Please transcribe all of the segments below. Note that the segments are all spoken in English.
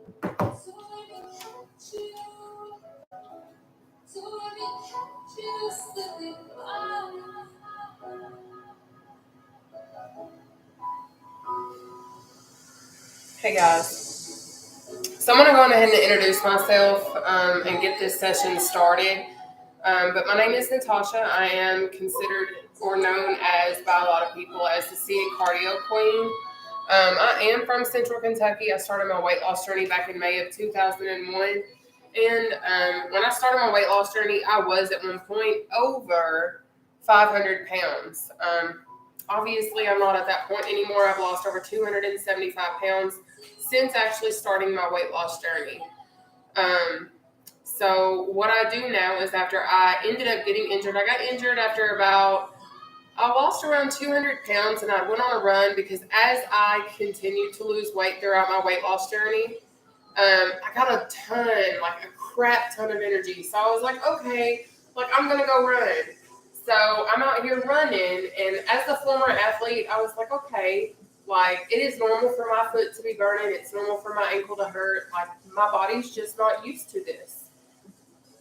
Hey guys, so I'm going to go ahead and introduce myself and get this session started. But my name is Nataushia. I am considered or known as by a lot of people as the City Cardio Queen. I am from Central Kentucky. I started my weight loss journey back in May of 2001. And when I started my weight loss journey, I was at one point over 500 pounds. Obviously, I'm not at that point anymore. I've lost over 275 pounds since actually starting my weight loss journey. So what I do now is after I ended up getting injured, I got injured after I lost around 200 pounds and I went on a run because as I continued to lose weight throughout my weight loss journey, I got a ton, like a crap ton of energy. So I was like, okay, like I'm going to go run. So I'm out here running, and as the former athlete, I was like, okay, like it is normal for my foot to be burning. It's normal for my ankle to hurt. Like my body's just not used to this.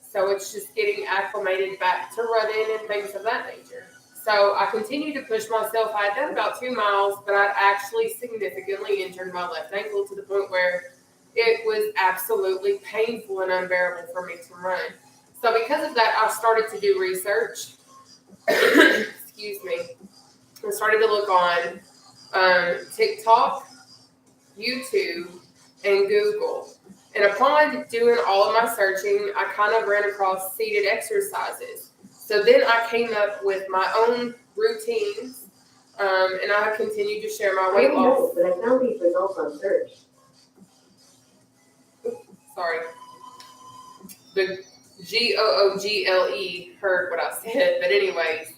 So it's just getting acclimated back to running and things of that nature. So I continued to push myself. I had done about 2 miles, but I'd actually significantly injured my left ankle to the point where it was absolutely painful and unbearable for me to run. So because of that, I started to do research. Excuse me. I started to look on TikTok, YouTube, and Google. And upon doing all of my searching, I kind of ran across seated exercises. So then I came up with my own routines, and I have continued to share my weight loss. But I found these results on search. Sorry. The Google heard what I said, but anyways,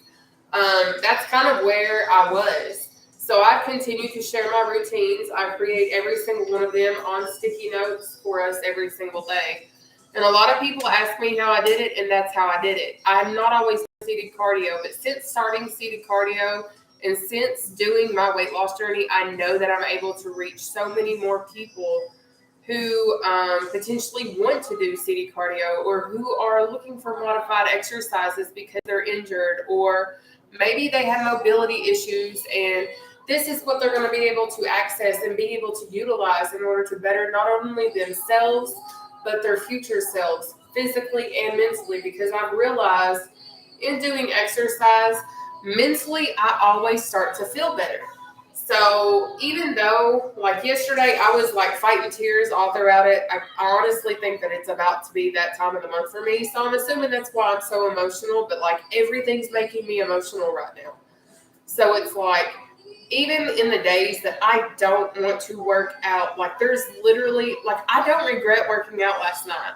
that's kind of where I was. So I continue to share my routines. I create every single one of them on sticky notes for us every single day. And a lot of people ask me how I did it, and that's how I did it. I'm not always seated cardio, but since starting seated cardio and since doing my weight loss journey, I know that I'm able to reach so many more people who potentially want to do seated cardio or who are looking for modified exercises because they're injured or maybe they have mobility issues, and this is what they're going to be able to access and be able to utilize in order to better not only themselves, but their future selves, physically and mentally, because I've realized in doing exercise, mentally, I always start to feel better. So even though, like yesterday, I was like fighting tears all throughout it, I honestly think that it's about to be that time of the month for me. So I'm assuming that's why I'm so emotional, but like everything's making me emotional right now. So it's like, even in the days that I don't want to work out, like there's literally, like I don't regret working out last night.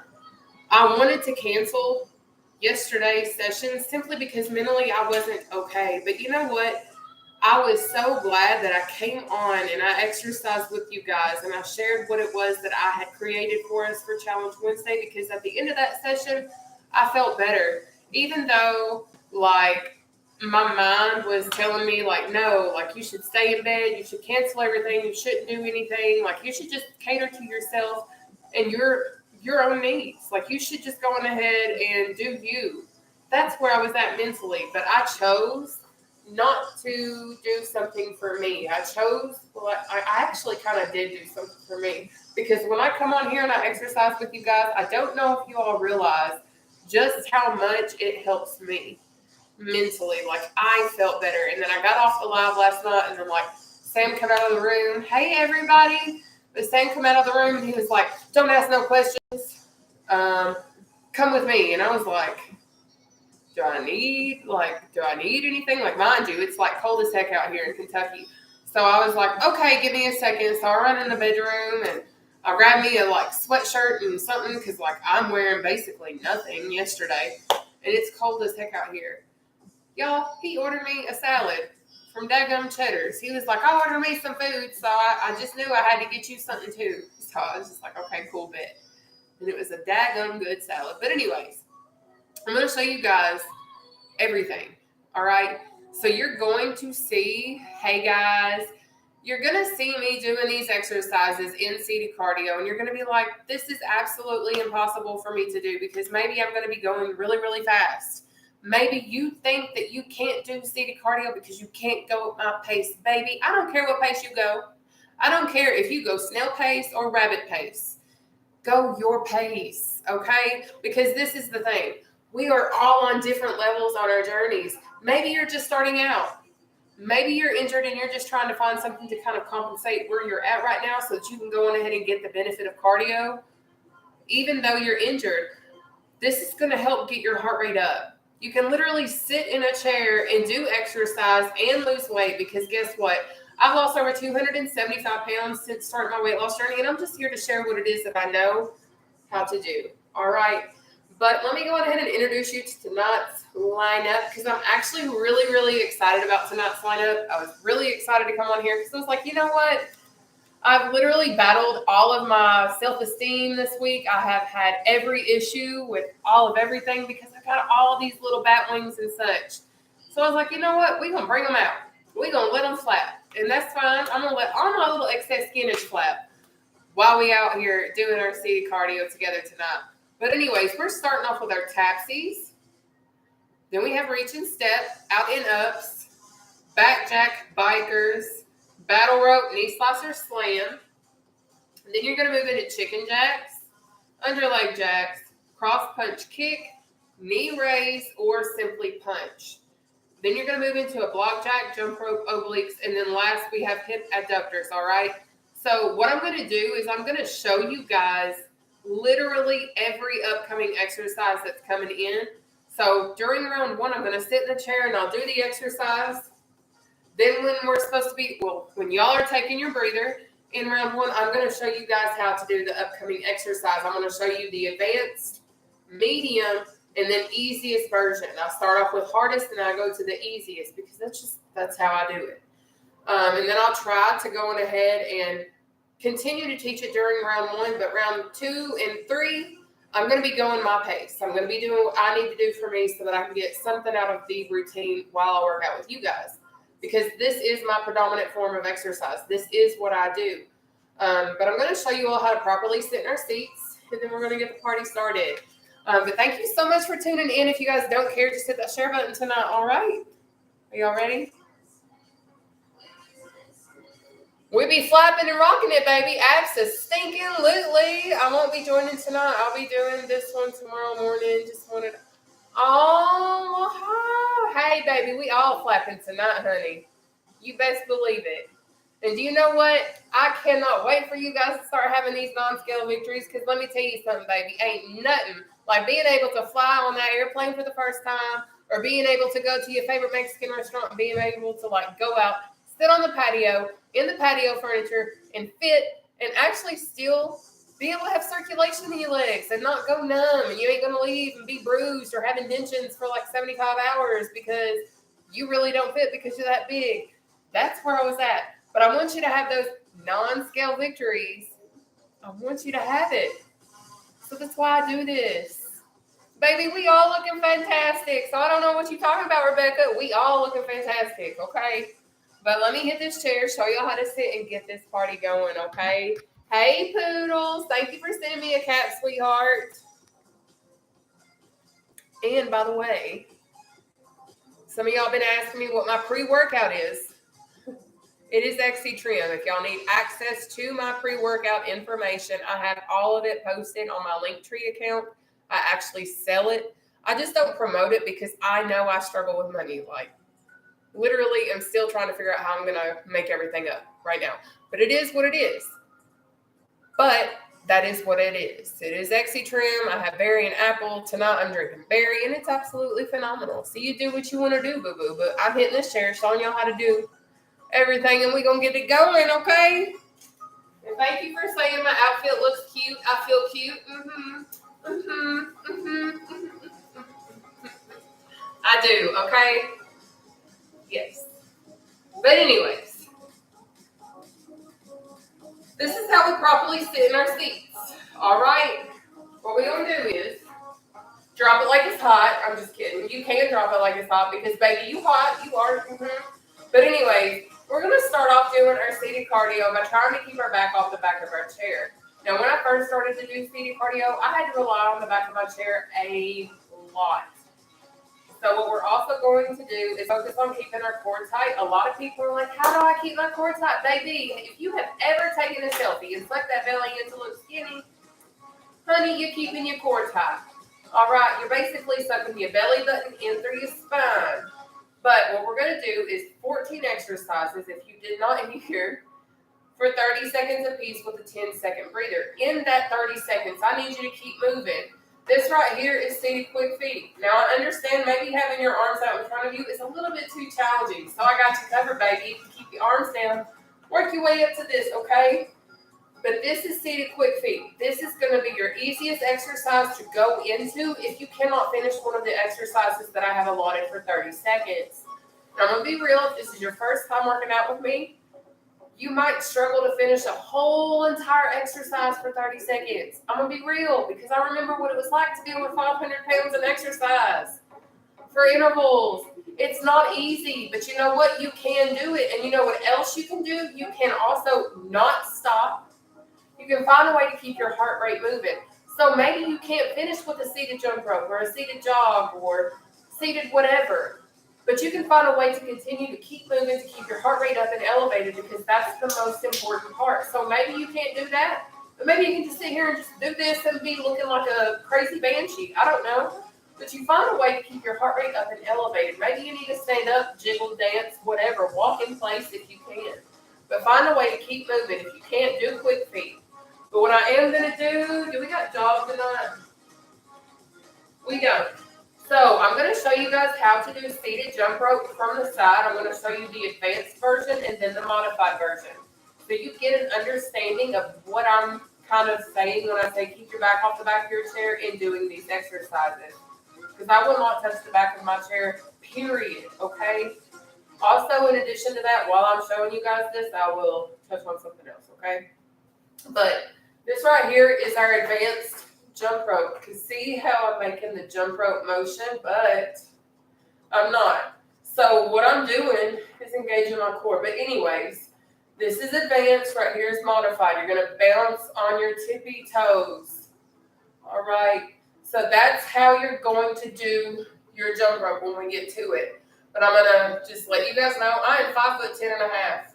I wanted to cancel yesterday's session simply because mentally I wasn't okay. But you know what? I was so glad that I came on and I exercised with you guys and I shared what it was that I had created for us for Challenge Wednesday, because at the end of that session, I felt better. Even though, like, my mind was telling me, like, no, like, you should stay in bed, you should cancel everything, you shouldn't do anything, like, you should just cater to yourself and your own needs. Like, you should just go on ahead and do you. That's where I was at mentally, but I chose not to do something for me. I actually kind of did do something for me, because when I come on here and I exercise with you guys, I don't know if you all realize just how much it helps me mentally. Like I felt better. And then I got off the live last night and then like Sam come out of the room. Hey everybody. But Sam come out of the room and he was like, don't ask no questions. Come with me. And I was like, do I need anything? Like, mind you, it's like cold as heck out here in Kentucky. So I was like, okay, give me a second. So I run in the bedroom and I grabbed me a like sweatshirt and something, because like I'm wearing basically nothing yesterday and it's cold as heck out here. Y'all, he ordered me a salad from Daggum Cheddar's. He was like, I'll order me some food. So I just knew I had to get you something too. So I was just like, okay, cool, bet. And it was a daggum good salad. But anyways, I'm going to show you guys everything. All right. So you're going to see, hey guys, You're going to see me doing these exercises in seated cardio, and you're going to be like, this is absolutely impossible for me to do because maybe I'm going to be going really, really fast. Maybe you think that you can't do seated cardio because you can't go at my pace. Baby, I don't care what pace you go. I don't care if you go snail pace or rabbit pace. Go your pace, okay? Because this is the thing. We are all on different levels on our journeys. Maybe you're just starting out. Maybe you're injured and you're just trying to find something to kind of compensate where you're at right now so that you can go on ahead and get the benefit of cardio. Even though you're injured, this is going to help get your heart rate up. You can literally sit in a chair and do exercise and lose weight because guess what? I've lost over 275 pounds since starting my weight loss journey, and I'm just here to share what it is that I know how to do. All right. But let me go ahead and introduce you to tonight's lineup because I'm actually really, really excited about tonight's lineup. I was really excited to come on here because I was like, you know what? I've literally battled all of my self-esteem this week. I have had every issue with all of everything because I got all these little bat wings and such. So I was like, you know what? We're going to bring them out. We're going to let them flap. And that's fine. I'm going to let all my little excess skinage flap while we out here doing our seated cardio together tonight. But anyways, we're starting off with our tapsies. Then we have reach and step, out and ups, back jack bikers, battle rope, knee slicer slam. And then you're going to move into chicken jacks, under leg jacks, cross punch kick, knee raise, or simply punch. Then you're going to move into a block jack, jump rope, obliques, and then last we have hip adductors, all right? So what I'm going to do is I'm going to show you guys literally every upcoming exercise that's coming in. So during round one, I'm going to sit in the chair and I'll do the exercise. Then when we're supposed to be, when y'all are taking your breather in round one, I'm going to show you guys how to do the upcoming exercise. I'm going to show you the advanced, medium, and then easiest version. I'll start off with hardest and I go to the easiest because that's how I do it. And then I'll try to go on ahead and continue to teach it during round one, but round 2 and 3, I'm going to be going my pace. I'm going to be doing what I need to do for me so that I can get something out of the routine while I work out with you guys. Because this is my predominant form of exercise. This is what I do. But I'm going to show you all how to properly sit in our seats, and then we're going to get the party started. But thank you so much for tuning in. If you guys don't care, just hit that share button tonight, all right? Are y'all ready? We be flapping and rocking it, baby. Abso-stinking-lutely. I won't be joining tonight. I'll be doing this one tomorrow morning. Just wanted. Oh, hey, baby. We all flapping tonight, honey. You best believe it. And do you know what? I cannot wait for you guys to start having these non-scale victories because let me tell you something, baby. Ain't nothing like being able to fly on that airplane for the first time or being able to go to your favorite Mexican restaurant and being able to like go out, sit on the patio, in the patio furniture, and fit and actually still be able to have circulation in your legs and not go numb and you ain't going to leave and be bruised or have indentions for like 75 hours because you really don't fit because you're that big. That's where I was at. But I want you to have those non-scale victories. I want you to have it. So that's why I do this. Baby, we all looking fantastic. So I don't know what you're talking about, Rebecca. We all looking fantastic, okay? But let me hit this chair, show y'all how to sit and get this party going, okay? Hey, Poodles. Thank you for sending me a cat, sweetheart. And by the way, some of y'all been asking me what my pre-workout is. It is XC Trim. If y'all need access to my pre-workout information, I have all of it posted on my Linktree account. I actually sell it. I just don't promote it because I know I struggle with money. Like, literally, I'm still trying to figure out how I'm going to make everything up right now. But it is what it is. But that is what it is. It is XC Trim. I have berry and apple. Tonight, I'm drinking berry, and it's absolutely phenomenal. So you do what you want to do, boo-boo. But I'm hitting this chair, showing y'all how to do everything, and we're going to get it going, okay? And thank you for saying my outfit looks cute. I feel cute. I do, okay? Yes. But anyways, this is how we properly sit in our seats, all right? What we're going to do is drop it like it's hot. I'm just kidding. You can drop it like it's hot because, baby, you hot. You are. But anyways, We're going to start off doing our seated cardio by trying to keep our back off the back of our chair. Now, when I first started to do seated cardio, I had to rely on the back of my chair a lot. So what we're also going to do is focus on keeping our core tight. A lot of people are like, how do I keep my core tight? Baby, if you have ever taken a selfie and sucked that belly in to look skinny, honey, you're keeping your core tight. All right, you're basically sucking your belly button in through your spine. But what we're going to do is 14 exercises, if you did not hear, for 30 seconds apiece with a 10-second breather. In that 30 seconds, I need you to keep moving. This right here is seated quick feet. Now, I understand maybe having your arms out in front of you is a little bit too challenging. So I got you covered, baby. Keep your arms down. Work your way up to this, okay? But this is seated quick feet. This is going to be your easiest exercise to go into if you cannot finish one of the exercises that I have allotted for 30 seconds. Now, I'm going to be real. If this is your first time working out with me, you might struggle to finish a whole entire exercise for 30 seconds. I'm going to be real because I remember what it was like to be over 500 pounds in exercise for intervals. It's not easy, but you know what? You can do it. And you know what else you can do? You can also not stop. You can find a way to keep your heart rate moving. So maybe you can't finish with a seated jump rope or a seated jog or seated whatever. But you can find a way to continue to keep moving, to keep your heart rate up and elevated because that's the most important part. So maybe you can't do that, but maybe you can just sit here and just do this and be looking like a crazy banshee. I don't know. But you find a way to keep your heart rate up and elevated. Maybe you need to stand up, jiggle, dance, whatever. Walk in place if you can. But find a way to keep moving. If you can't, do quick feet. But what I am going to do we got job tonight? We don't. So I'm going to show you guys how to do seated jump rope from the side. I'm going to show you the advanced version and then the modified version. So you get an understanding of what I'm kind of saying when I say keep your back off the back of your chair in doing these exercises. Because I will not touch the back of my chair, period, okay? Also, in addition to that, while I'm showing you guys this, I will touch on something else, okay? But this right here is our advanced jump rope. You can see how I'm making the jump rope motion, but I'm not. So what I'm doing is engaging my core. But anyways, this is advanced. Right here is modified. You're going to bounce on your tippy toes. All right. So that's how you're going to do your jump rope when we get to it. But I'm going to just let you guys know I am 5'10.5".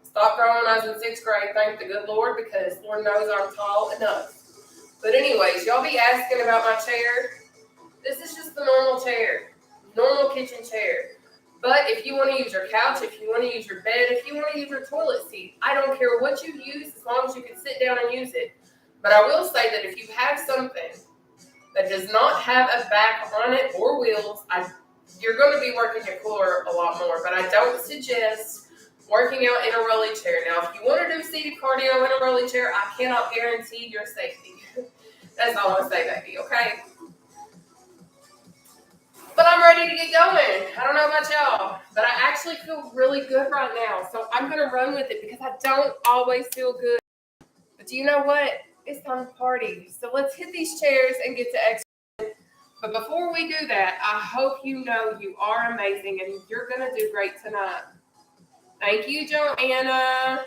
Stopped growing when I was in 6th grade, thank the good Lord, because Lord knows I'm tall enough. But anyways, y'all be asking about my chair. This is just the normal chair, normal kitchen chair. But if you want to use your couch, if you want to use your bed, if you want to use your toilet seat, I don't care what you use as long as you can sit down and use it. But I will say that if you have something that does not have a back on it or wheels, you're going to be working your core a lot more. But I don't suggest working out in a rolly chair. Now, if you want to do seated cardio in a rolly chair, I cannot guarantee your safety. That's all I say, baby, okay? But I'm ready to get going. I don't know about y'all, but I actually feel really good right now. So I'm going to run with it because I don't always feel good. But do you know what? It's time to party. So let's hit these chairs and get to exercise. But before we do that, I hope you know you are amazing and you're going to do great tonight. Thank you, Joanna.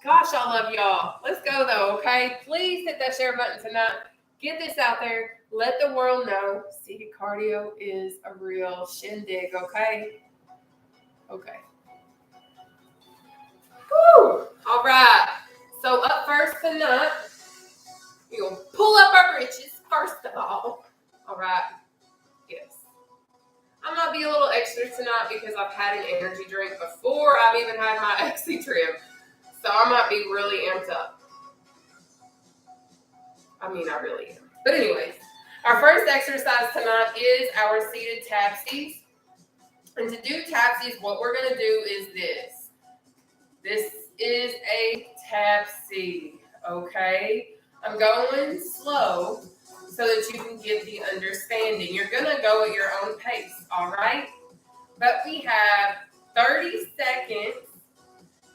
Gosh, I love y'all. Let's go, though, okay? Please hit that share button tonight. Get this out there. Let the world know seated cardio is a real shindig, okay? Okay. Woo! All right. So up first tonight, we're going to pull up our britches, first of all. All right. Yes. I might be a little extra tonight because I've had an energy drink before I've even had my XC trim. So I might be really amped up. I mean, I really am. But anyways, our first exercise tonight is our seated tapsies. And to do tapsies, what we're going to do is this. This is a tapsie, okay? I'm going slow so that you can get the understanding. You're going to go at your own pace, all right? But we have 30 seconds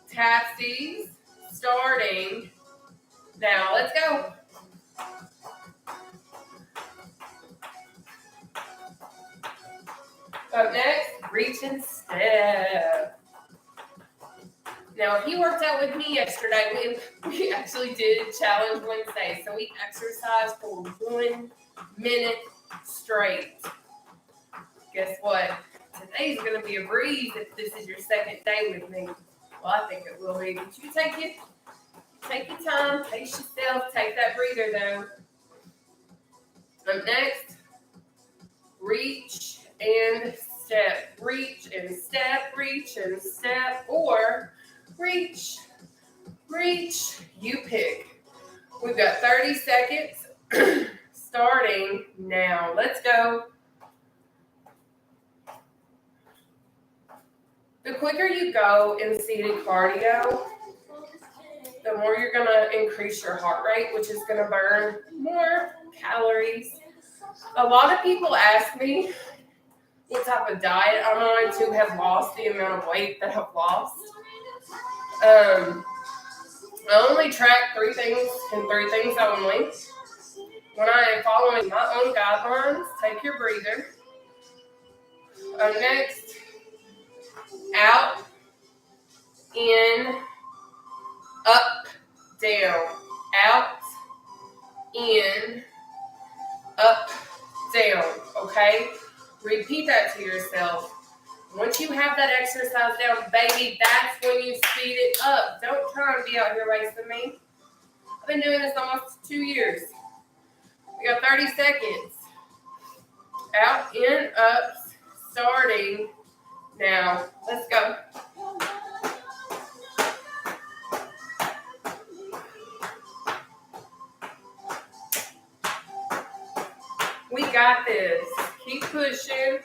tapsies starting now. Let's go. Up next, reach and step. Now, he worked out with me yesterday. We actually did Challenge Wednesday. So we exercised for 1 minute straight. Guess what? Today's going to be a breeze if this is your second day with me. Well, I think it will be. But you take your time, pace yourself, take that breather though. Up next, reach and step, reach and step, reach and step, or reach, you pick. We've got 30 seconds starting now. Let's go. The quicker you go in seated cardio, the more you're going to increase your heart rate, which is going to burn more calories. A lot of people ask me what type of diet I'm on to have lost the amount of weight that I've lost. I only track 3 things and 3 things only. When I am following my own guidelines, take your breather. Next, out, in, up, down, out, in, up, down, okay? Repeat that to yourself. Once you have that exercise down, baby, that's when you speed it up. Don't try and be out here racing me. I've been doing this almost 2 years. We got 30 seconds. Out, in, up, starting now. Let's go. We got this. Keep pushing.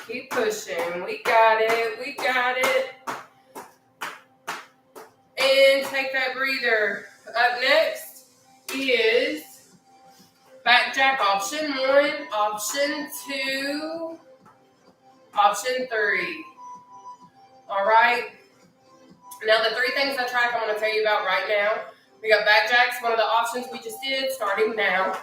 Keep pushing. We got it. We got it. And take that breather. Up next is back jack option 1, option 2, option 3. All right. Now the 3 things I track I'm going to tell you about right now. We got back jacks, one of the options we just did, starting now.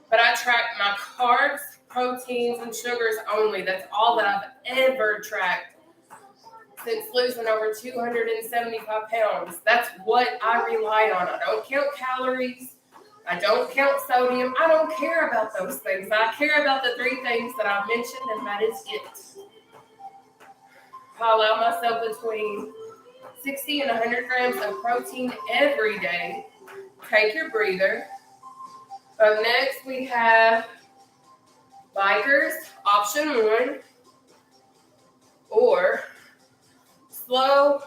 But I track my carbs, proteins, and sugars only. That's all that I've ever tracked since losing over 275 pounds. That's what I rely on. I don't count calories. I don't count sodium. I don't care about those things. I care about the 3 things that I mentioned, and that is it. I allow myself between 60 and 100 grams of protein every day. Take your breather. Up next, we have bikers, option 1, or slow,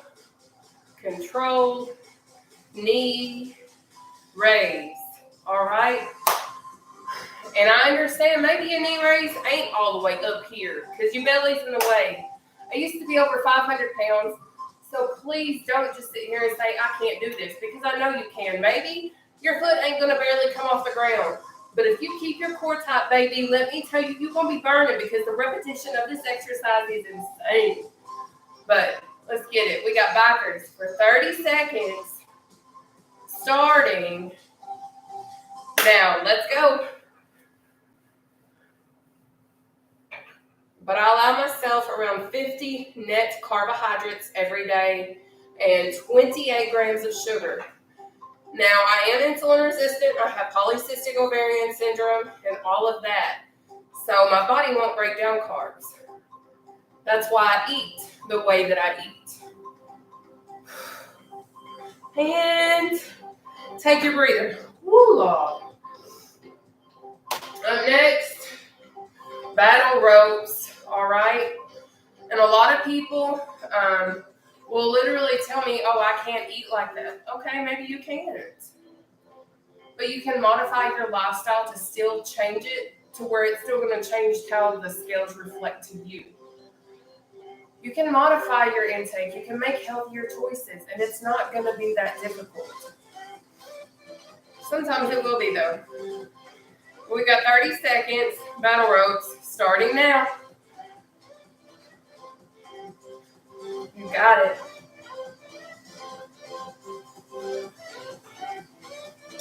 controlled, knee raise. All right? And I understand maybe a knee raise ain't all the way up here because your belly's in the way. I used to be over 500 pounds, so please don't just sit here and say, I can't do this, because I know you can. Maybe your foot ain't going to barely come off the ground, but if you keep your core tight, baby, let me tell you, you're going to be burning because the repetition of this exercise is insane. But let's get it. We got bikers for 30 seconds, starting now. Let's go. But I allow myself around 50 net carbohydrates every day and 28 grams of sugar. Now, I am insulin resistant. I have polycystic ovarian syndrome and all of that. So my body won't break down carbs. That's why I eat the way that I eat. And take your breather. Woo, Lord. Up next, battle ropes. All right. And a lot of people will literally tell me, oh, I can't eat like that. Okay, maybe you can't. But you can modify your lifestyle to still change it to where it's still going to change how the scales reflect to you. You can modify your intake. You can make healthier choices, and it's not going to be that difficult. Sometimes it will be, though. We got 30 seconds, battle ropes, starting now. You got it.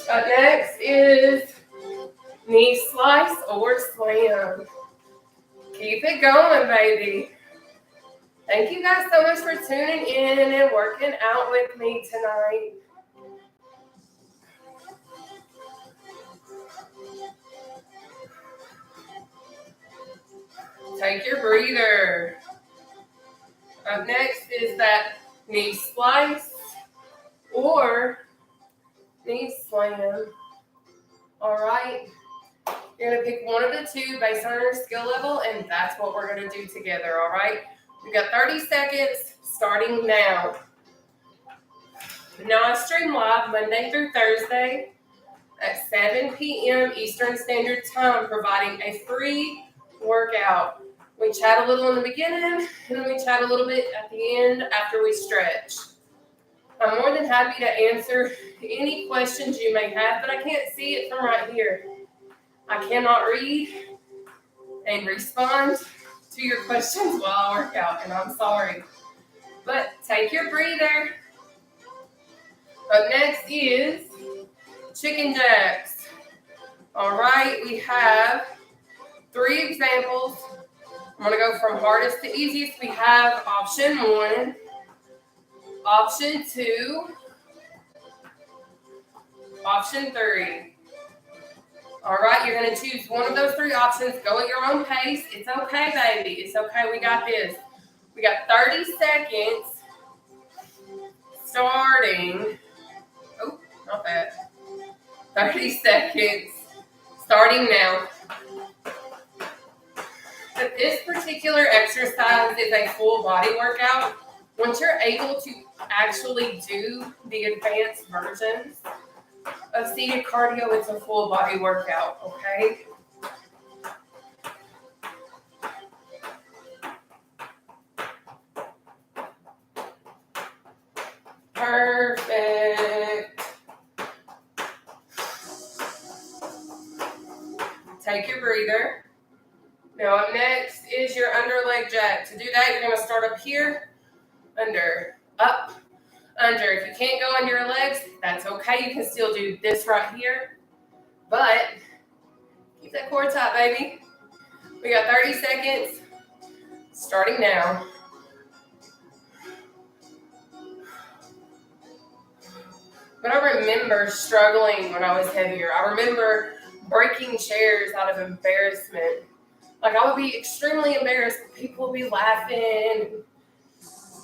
Next is Knee slice or slam. Keep it going, baby. Thank you guys so much for tuning in and working out with me tonight. Take your breather. Up next is that knee slice or knee slam. All right. You're going to pick one of the two based on your skill level, and that's what we're going to do together, all right? We've got 30 seconds starting now. Now I stream live Monday through Thursday at 7 p.m. Eastern Standard Time, providing a free workout. We chat a little in the beginning, and then we chat a little bit at the end after we stretch. I'm more than happy to answer any questions you may have, but I can't see it from right here. I cannot read and respond to your questions while I work out, and I'm sorry. But take your breather. Up next is chicken jacks. All right, we have 3 examples. I'm going to go from hardest to easiest. We have option 1, option 2, option 3. All right, you're going to choose one of those 3 options. Go at your own pace. It's okay, baby. It's okay. We got this. We got 30 seconds starting. Oh, not that. 30 seconds starting now. But this particular exercise is a full body workout. Once you're able to actually do the advanced versions of seated cardio, it's a full body workout, okay? Perfect. Take your breather. Now up next is your under leg jack. To do that, you're going to start up here, under, up, under. If you can't go under your legs, that's okay. You can still do this right here, but keep that core tight, baby. We got 30 seconds starting now. But I remember struggling when I was heavier. I remember breaking chairs out of embarrassment. Like, I would be extremely embarrassed. People would be laughing,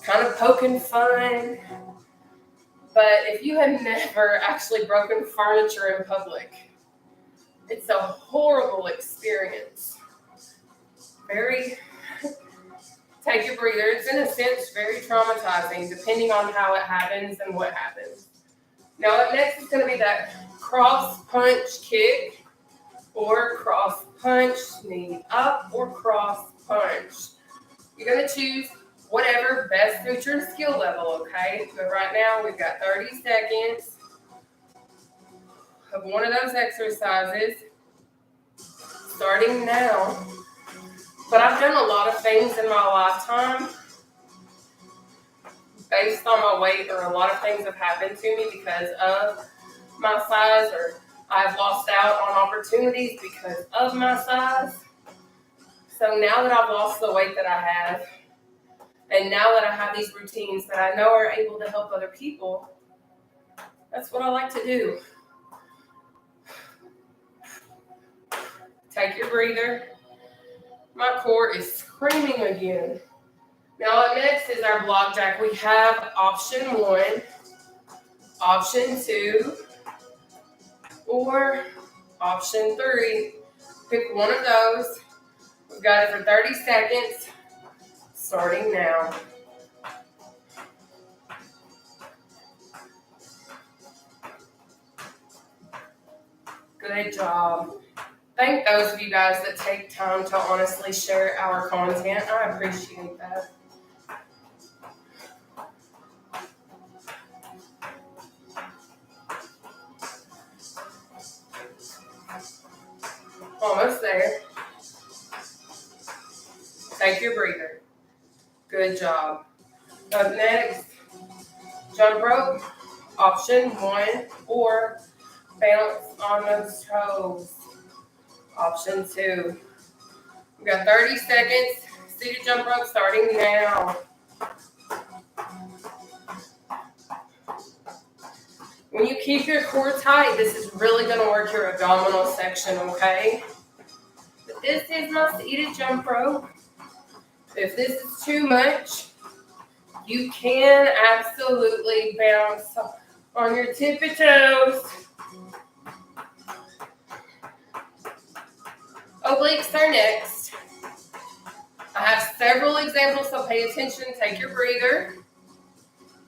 kind of poking fun. But if you have never actually broken furniture in public, it's a horrible experience. Take your breather. It's in a sense very traumatizing, depending on how it happens and what happens. Now up next is going to be that cross punch kick or cross punch, knee up, or cross punch. You're going to choose whatever best suits your skill level, okay? So right now we've got 30 seconds of one of those exercises starting now. But I've done a lot of things in my lifetime based on my weight, or a lot of things have happened to me because of my size, or I've lost out on opportunities because of my size. So now that I've lost the weight that I have, and now that I have these routines that I know are able to help other people, that's what I like to do. Take your breather. My core is screaming again. Now up next is our block jack. We have option 1, option 2, or option 3. Pick one of those. We've got it for 30 seconds, starting now. Good job. Thank those of you guys that take time to honestly share our content. I appreciate that. Almost there. Take your breather. Good job. Up next, jump rope, option 1, or bounce on those toes. Option 2. We got 30 seconds. Seated jump rope starting now. When you keep your core tight, this is really going to work your abdominal section, okay? But this is my seated jump rope. If this is too much, you can absolutely bounce on your tippy toes. Obliques are next. I have several examples, so pay attention. Take your breather.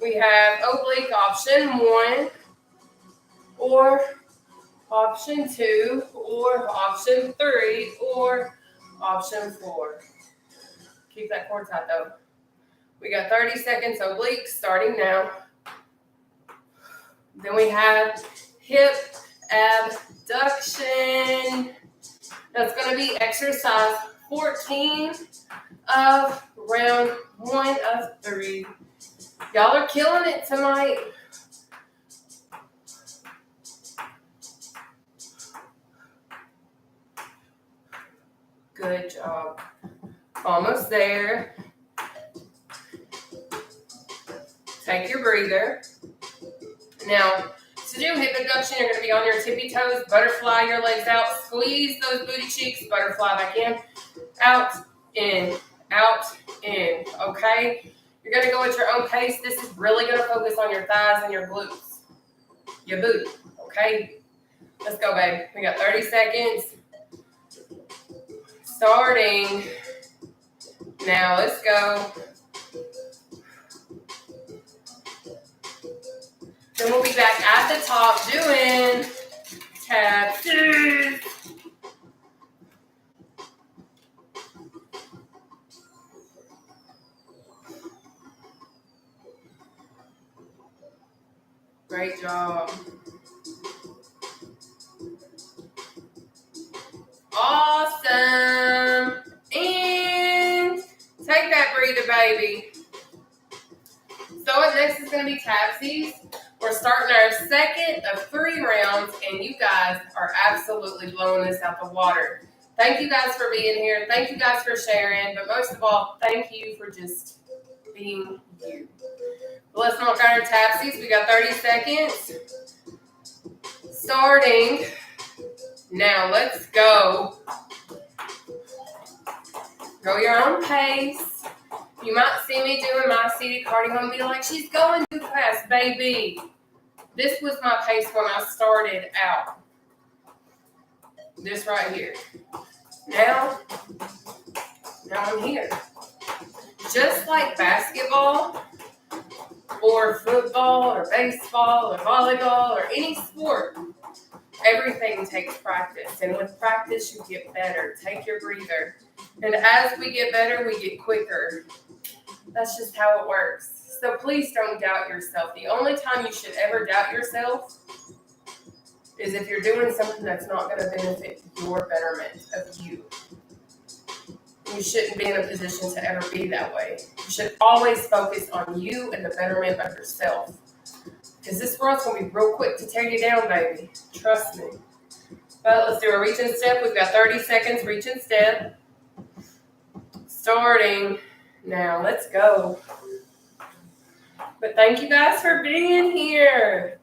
We have oblique option 1, or option 2, or option 3, or option 4. Keep that core tight though. We got 30 seconds obliques starting now. Then we have hip abduction. That's going to be exercise 14 of round 1 of 3. Y'all are killing it tonight. Good job. Almost there. Take your breather. Now, to do hip abduction, you're going to be on your tippy toes, butterfly your legs out, squeeze those booty cheeks, butterfly back in, out, in, okay? You're going to go at your own pace. This is really going to focus on your thighs and your glutes, your booty, okay? Let's go, babe. We got 30 seconds. Starting now. Let's go. Then we'll be back at the top doing tap 2. Great job. Awesome. And take that breather, baby. So up next is going to be tapsies. We're starting our second of 3 rounds, and you guys are absolutely blowing this out the water. Thank you guys for being here. Thank you guys for sharing. But most of all, thank you for just being you. Let's knock out our tapsies. We got 30 seconds. Starting now. Let's go. Go your own pace. You might see me doing my seated cardio and be like, she's going too fast, baby. This was my pace when I started out. This right here. Now I'm here. Just like basketball or football or baseball or volleyball or any sport, everything takes practice. And with practice, you get better. Take your breather. And as we get better, we get quicker. That's just how it works. So please don't doubt yourself. The only time you should ever doubt yourself is if you're doing something that's not going to benefit your betterment of you. You shouldn't be in a position to ever be that way. You should always focus on you and the betterment of yourself. Because this world's going to be real quick to tear you down, baby. Trust me. But let's do a reach and step. We've got 30 seconds, reach and step. Starting now. Let's go. But thank you guys for being here.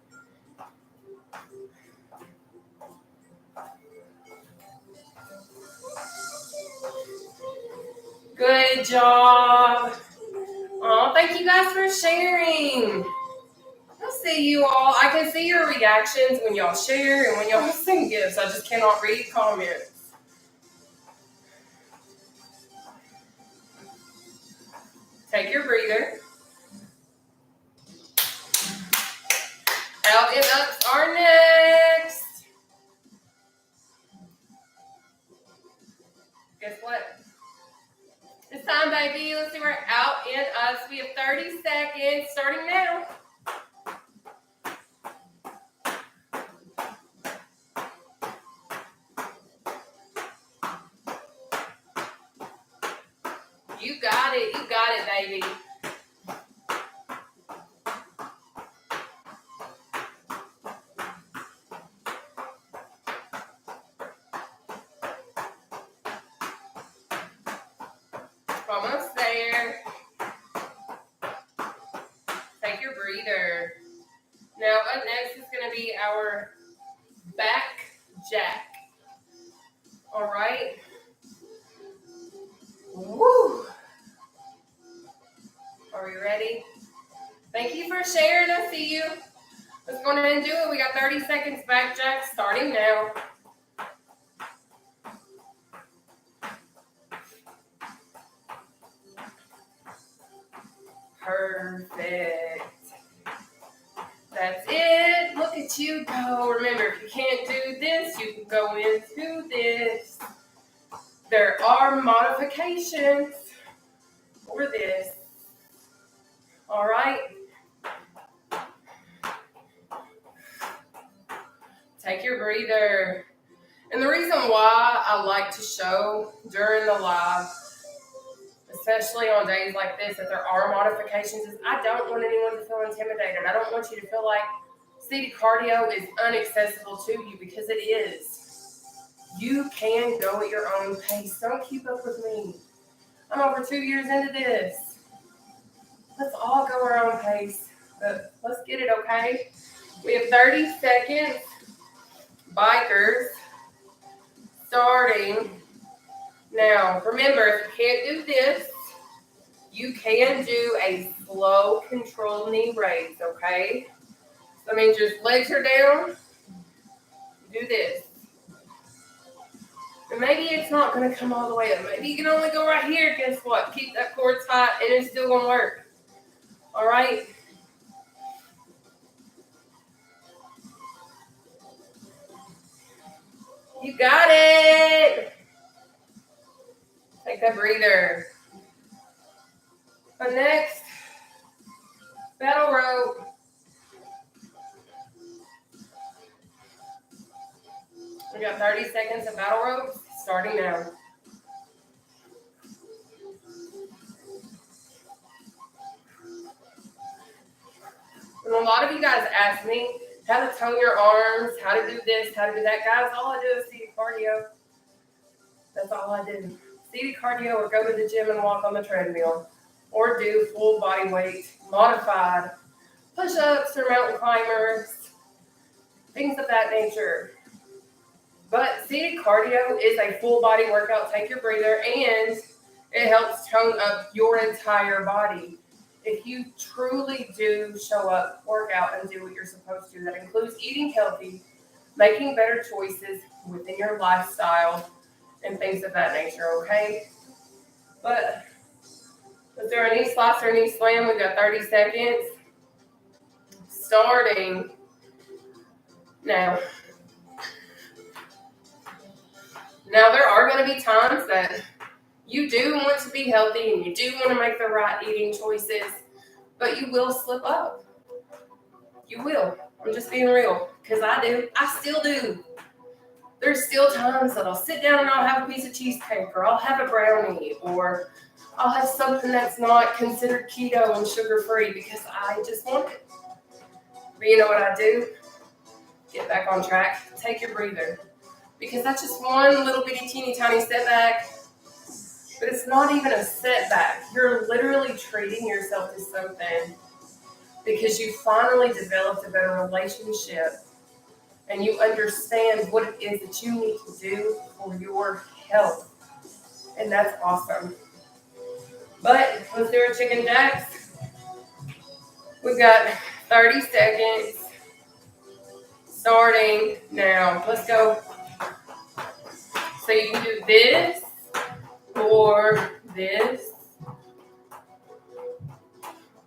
Good job. Oh, thank you guys for sharing. I see you all. I can see your reactions when y'all share and when y'all send gifts. I just cannot read comments. Take your breather. Out and ups are next. Guess what? It's time, baby. Let's do our out and ups. We have 30 seconds starting now. You got it. You got it, baby. up next is going to be our back jack. All right. Woo! Are we ready? Thank you for sharing. I see you. Let's go ahead and do it. We got 30 seconds back jack starting now. Perfect. That's it. Look at you go. Remember, if you can't do this, you can go into this. There are modifications for this. All right. Take your breather. And the reason why I like to show during the live, especially on days like this, that there are modifications, is I don't want anyone to feel intimidated. I don't want you to feel like seated cardio is inaccessible to you, because it is. You can go at your own pace. Don't keep up with me. I'm over 2 years into this. Let's all go our own pace, but let's get it, okay? We have 30 seconds. Bikers, starting now. Remember, if you can't do this, you can do a slow, controlled knee raise, okay? So that means your legs are down. Do this. And maybe it's not going to come all the way up. Maybe you can only go right here. Guess what? Keep that core tight, and it's still going to work. All right? You got it. Take a breather. But next, battle rope. We got 30 seconds of battle ropes starting now. And a lot of you guys ask me how to tone your arms, how to do this, how to do that. Guys, all I do is seated cardio. That's all I do. Seated cardio, or go to the gym and walk on the treadmill, or do full body weight, modified push-ups or mountain climbers, things of that nature. But seated cardio is a full body workout. Take your breather, and it helps tone up your entire body. If you truly do show up, work out, and do what you're supposed to, that includes eating healthy, making better choices within your lifestyle, and things of that nature, okay? But is there a knee slice or knee slam? We've got 30 seconds. Starting now. Now, there are going to be times that you do want to be healthy and you do want to make the right eating choices, but you will slip up. You will. I'm just being real, because I do. I still do. There's still times that I'll sit down and I'll have a piece of cheesecake, or I'll have a brownie, or I'll have something that's not considered keto and sugar-free because I just want it. But you know what I do? Get back on track. Take your breather. Because that's just one little bitty teeny tiny setback. But it's not even a setback. You're literally treating yourself to something because you finally developed a better relationship and you understand what it is that you need to do for your health. And that's awesome. But let's do our chicken jacks. We've got 30 seconds starting now. Let's go. So you can do this or this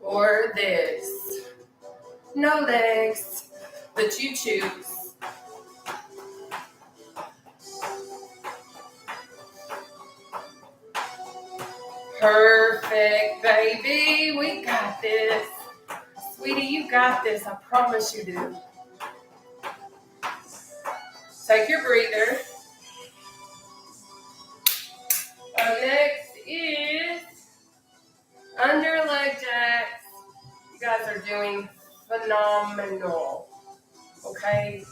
or this. No legs, but you choose. Perfect, baby. We got this. Sweetie, you got this. I promise you do. Take your breather. Next is under leg jacks. You guys are doing phenomenal. Okay?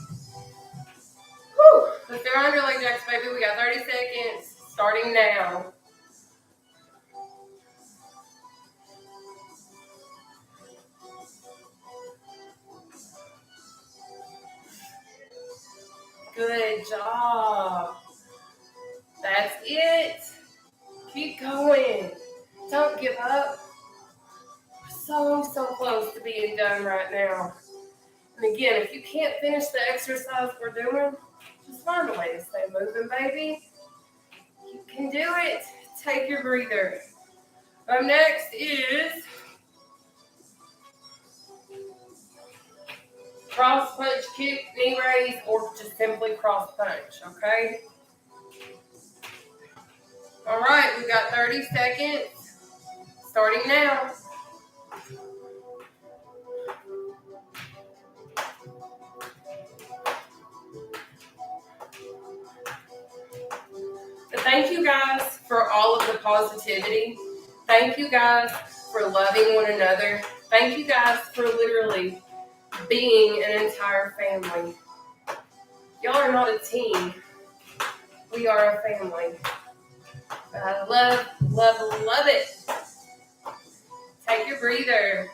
Whew. If they're under leg jacks, baby, we got 30 seconds starting now. Good job. That's it. Keep going. Don't give up. We're so close to being done right now. And again, if you can't finish the exercise we're doing, just find a way to stay moving, baby. You can do it. Take your breather. Up next is cross punch, kick, knee raise, or just simply cross punch, okay? All right, we've got 30 seconds, starting now. But thank you guys for all of the positivity. Thank you guys for loving one another. Thank you guys for literally being an entire family. Y'all are not a team. We are a family. But I love it. Take your breather.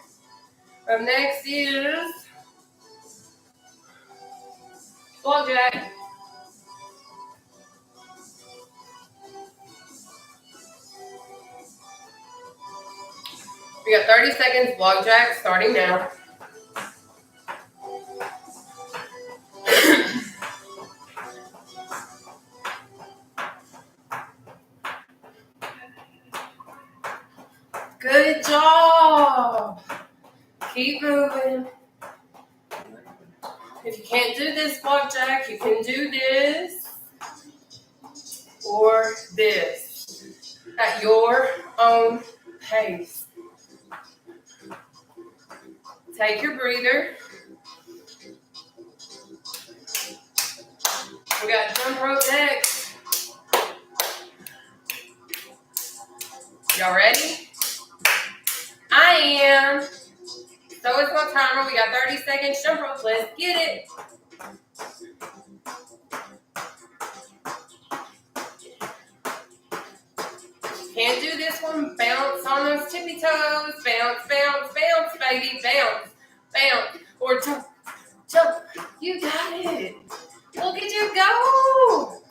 Up next is block jack. We got 30 seconds, block jack, starting now. Good job. Keep moving. If you can't do this block jack, you can do this or this at your own pace. Take your breather. We got jump rope next. Y'all ready? I am. So it's my timer. We got 30 seconds. Jump rope. Let's get it. Can't do this one. Bounce on those tippy toes. Bounce, bounce, bounce, baby. Bounce, bounce. Or jump, jump. You got it. Look at you go.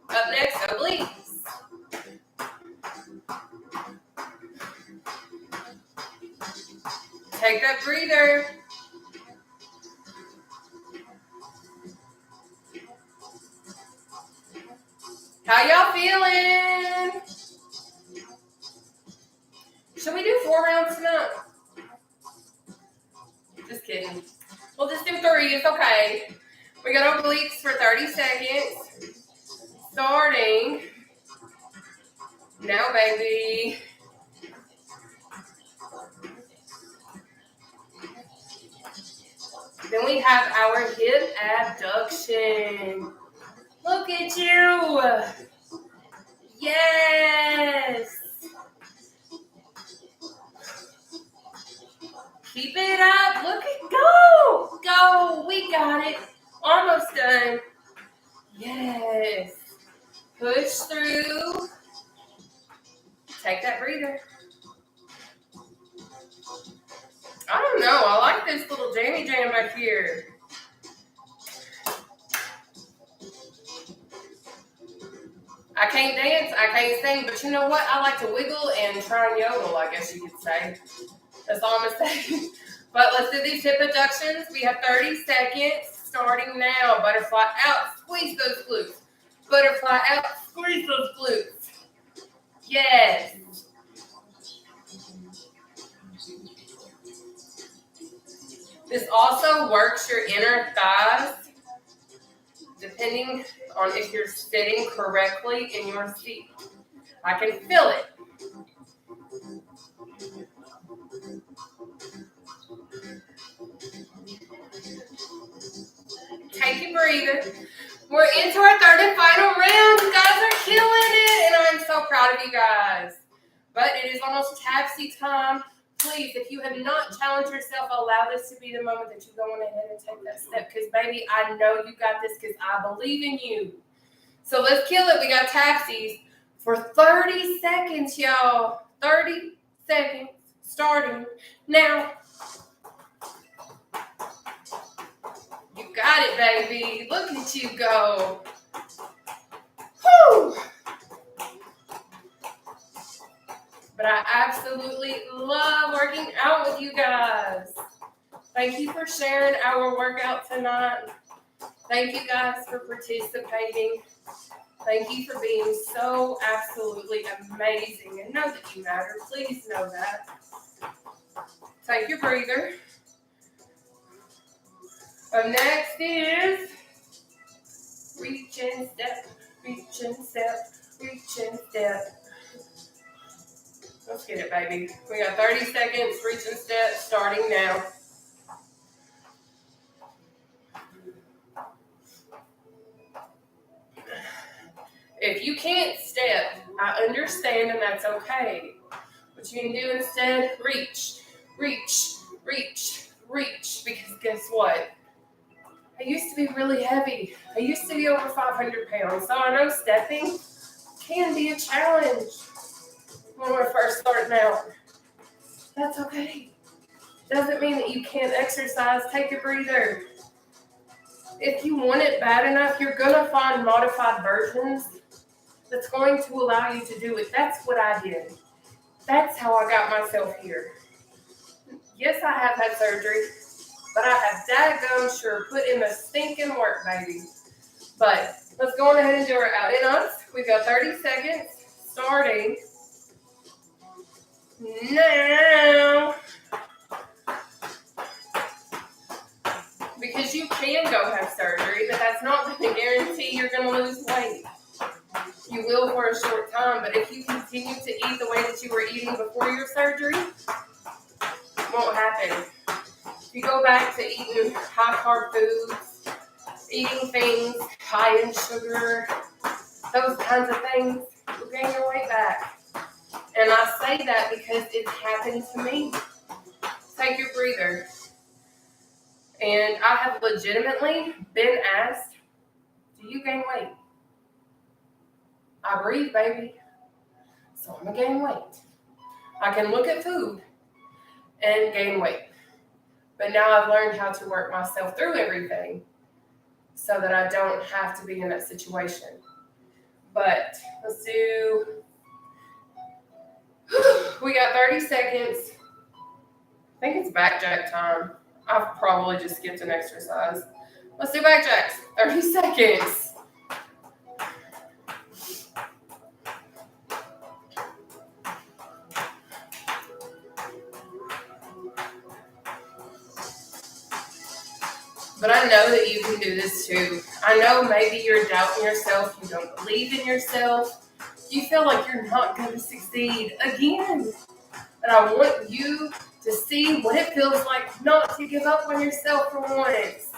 Up next, obliques. Take that breather. How y'all feeling? Should we do 4 rounds tonight? Just kidding. We'll just do 3. It's okay. We got obliques for 30 seconds. Starting now, baby. Then we have our hip abduction. Look at you. Yes. Keep it up. Look at go. Go. We got it. Almost done. Yes. Push through. Take that breather. I don't know. I like this little jammy jam back here. I can't dance, I can't sing, but you know what? I like to wiggle and try and yodel, I guess you could say. That's all I'm going to say. But let's do these hip abductions. We have 30 seconds starting now. Butterfly out, squeeze those glutes. Butterfly out, squeeze those glutes. Yes. This also works your inner thighs, depending on if you're sitting correctly in your seat. I can feel it. Take a breather. We're into our third and final round. You guys are killing it, and I'm so proud of you guys. But it is almost taxi time. Please, if you have not challenged yourself, allow this to be the moment that you go on ahead and take that step. Because, baby, I know you got this because I believe in you. So let's kill it. We got taxis for 30 seconds, y'all. 30 seconds starting now. got it, baby. Look at you go. Whew. But I absolutely love working out with you guys. Thank you for sharing our workout tonight. Thank you guys for participating. Thank you for being so absolutely amazing. And know that you matter. Please know that. Take your breather. Up next is reach and step, reach and step, reach and step. Let's get it, baby. We got 30 seconds, reach and step, starting now. If you can't step, I understand, and that's okay. What you can do instead, reach, reach, reach, reach. Because guess what? I used to be really heavy. I used to be over 500 pounds. So I know stepping can be a challenge when we're first starting out. That's okay. Doesn't mean that you can't exercise. Take a breather. If you want it bad enough, you're going to find modified versions that's going to allow you to do it. That's what I did. That's how I got myself here. Yes, I have had surgery, but I have daggone sure put in the stinking work, baby. But let's go on ahead and do our out and ups. We've got 30 seconds starting now. Because you can go have surgery, but that's not going to guarantee you're going to lose weight. You will for a short time, but if you continue to eat the way that you were eating before your surgery, it won't happen. If you go back to eating high-carb foods, eating things high in sugar, those kinds of things, you'll gain your weight back. And I say that because it happened to me. Take your breather. And I have legitimately been asked, do you gain weight? I breathe, baby. So I'm going to gain weight. I can look at food and gain weight. But now I've learned how to work myself through everything so that I don't have to be in that situation. But let's do, we got 30 seconds. I think it's back jack time. I've probably just skipped an exercise. Let's do back jacks. 30 seconds. But I know that you can do this too. I know maybe you're doubting yourself. You don't believe in yourself. You feel like you're not going to succeed again. But I want you to see what it feels like not to give up on yourself for once.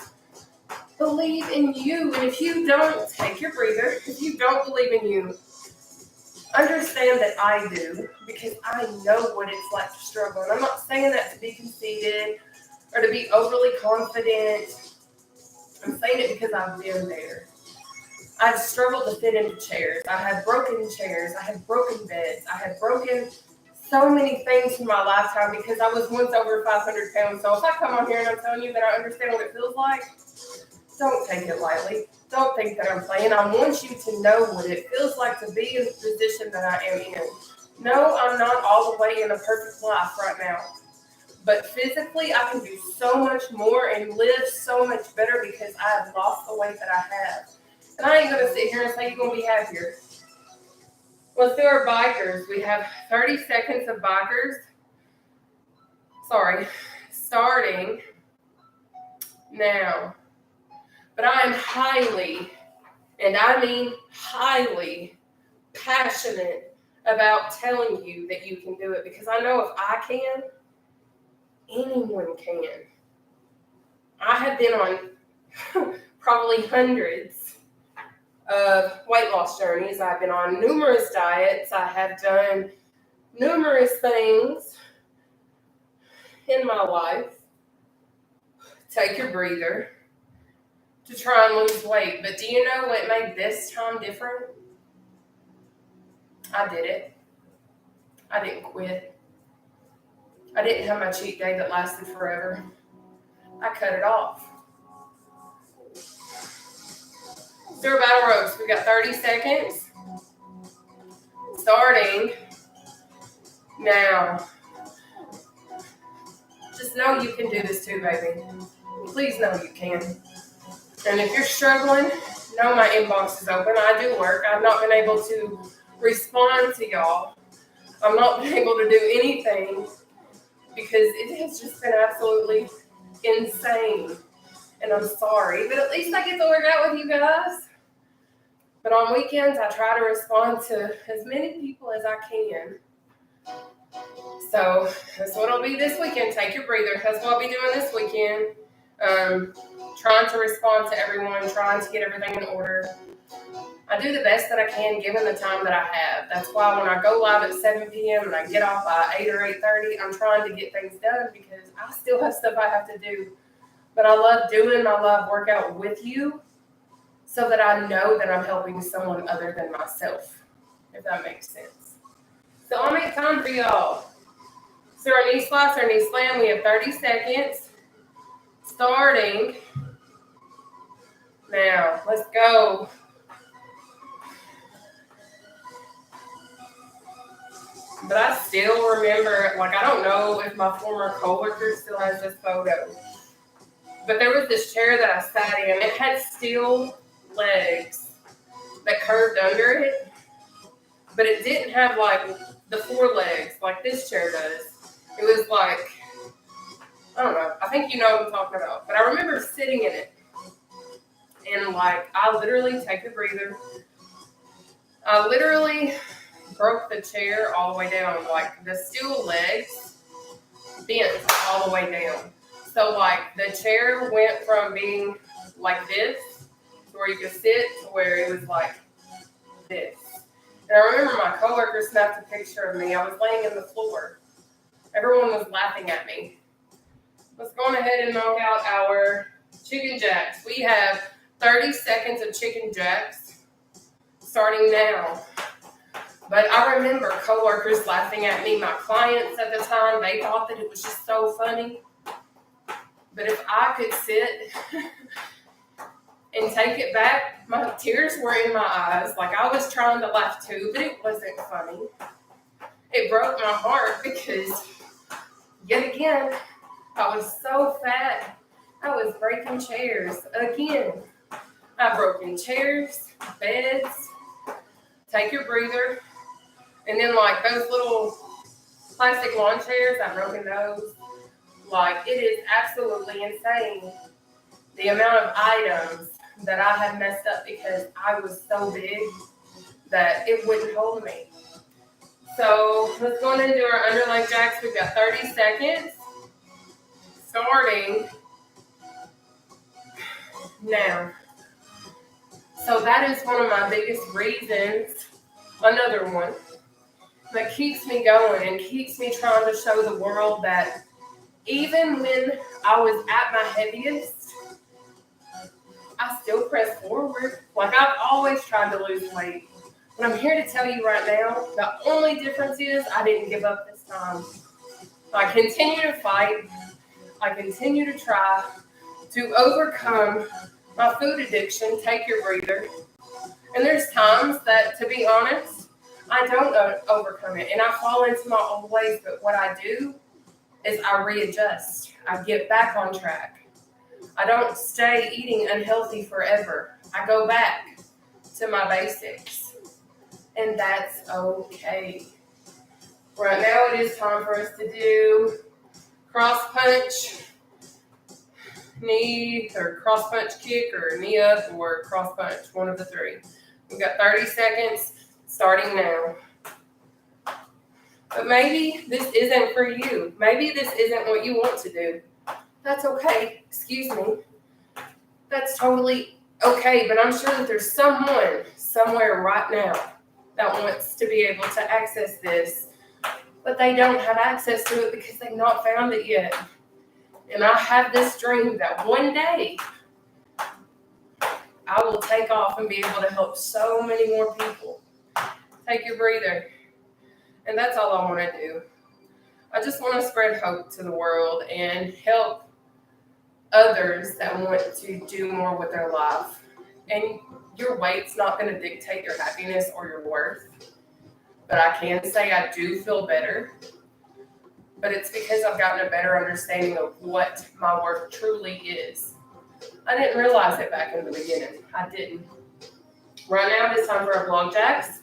Believe in you. And if you don't, take your breather. If you don't believe in you, understand that I do. Because I know what it's like to struggle. And I'm not saying that to be conceited or to be overly confident. I'm saying it because I've been there. I've struggled to fit into chairs. I have broken chairs. I have broken beds. I have broken so many things in my lifetime because I was once over 500 pounds. So if I come on here and I'm telling you that I understand what it feels like, don't take it lightly. Don't think that I'm playing. I want you to know what it feels like to be in the position that I am in. No, I'm not all the way in a perfect life right now. But physically, I can do so much more and live so much better because I have lost the weight that I have. And I ain't going to sit here and say you're going to be happier. Let's do our bikers. We have 30 seconds of bikers. Starting now. But I am highly, and I mean highly, passionate about telling you that you can do it. Because I know if I can, anyone can. I have been on probably hundreds of weight loss journeys. I've been on numerous diets. I have done numerous things in my life. Take your breather to try and lose weight. But do you know what made this time different? I did it. I didn't quit. I didn't have my cheat day that lasted forever. I cut it off. do our battle ropes. We've got 30 seconds. Starting now. Just know you can do this too, baby. Please know you can. And if you're struggling, know my inbox is open. I do work. I've not been able to respond to y'all. I've not been able to do anything because it has just been absolutely insane. And I'm sorry, but at least I get to work out with you guys. But on weekends, I try to respond to as many people as I can. So that's what it'll be this weekend. Take your breather. That's what I'll be doing this weekend. Trying to respond to everyone, trying to get everything in order. I do the best that I can given the time that I have. That's why when I go live at 7 p.m. and I get off by 8 or 8:30, I'm trying to get things done because I still have stuff I have to do. But I love doing my live workout with you so that I know that I'm helping someone other than myself, if that makes sense. So I'll make time for y'all. So our knee slice, our knee slam, we have 30 seconds. Starting now. Let's go. But I still remember, like, I don't know if my former coworker still has this photo, but there was this chair that I sat in. It had steel legs that curved under it, but it didn't have, like, the 4 legs like this chair does. It was like, I don't know. I think you know what I'm talking about. But I remember sitting in it, and, like, I literally, take a breather, I literally broke the chair all the way down. Like, the steel legs bent all the way down. So, like, the chair went from being like this, to where you could sit, to where it was like this. And I remember my coworker snapped a picture of me. I was laying in the floor. Everyone was laughing at me. Let's go ahead and knock out our chicken jacks. We have 30 seconds of chicken jacks starting now. But I remember coworkers laughing at me. My clients at the time, they thought that it was just so funny. But if I could sit and take it back, my tears were in my eyes. Like, I was trying to laugh too, but it wasn't funny. It broke my heart because, yet again, I was so fat. I was breaking chairs. Again, I've broken chairs, beds. Take your breather. And then, like, those little plastic lawn chairs, I've broken those. Like, it is absolutely insane the amount of items that I have messed up because I was so big that it wouldn't hold me. So let's go ahead and do our underleg jacks. We've got 30 seconds. Starting now. So that is one of my biggest reasons, another one, that keeps me going and keeps me trying to show the world that even when I was at my heaviest, I still press forward. Like, I've always tried to lose weight. But I'm here to tell you right now, the only difference is I didn't give up this time. I continue to fight. I continue to try to overcome my food addiction. Take your breather. And there's times that, to be honest, I don't overcome it. And I fall into my old ways. But what I do is I readjust. I get back on track. I don't stay eating unhealthy forever. I go back to my basics. And that's okay. Right now it is time for us to do cross punch, knee, or cross punch kick, or knee up, or cross punch, one of the three. We've got 30 seconds starting now. But maybe this isn't for you. Maybe this isn't what you want to do. That's okay. Excuse me. That's totally okay. But I'm sure that there's someone somewhere right now that wants to be able to access this, but they don't have access to it because they've not found it yet. And I have this dream that one day I will take off and be able to help so many more people. Take your breather. And that's all I want to do. I just want to spread hope to the world and help others that want to do more with their life. And your weight's not going to dictate your happiness or your worth. But I can say I do feel better. But it's because I've gotten a better understanding of what my worth truly is. I didn't realize it back in the beginning. I didn't. Right now it is time for our block jacks.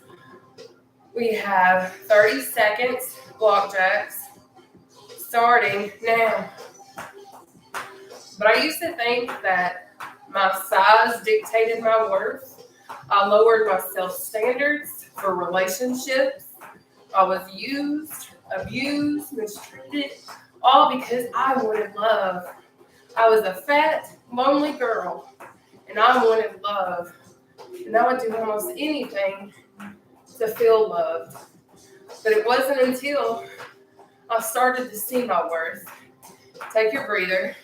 We have 30 seconds block jacks starting now. But I used to think that my size dictated my worth. I lowered my self-standards for relationships. I was used, abused, mistreated, all because I wanted love. I was a fat, lonely girl, and I wanted love. And I would do almost anything to feel loved. But it wasn't until I started to see my worth, take your breather,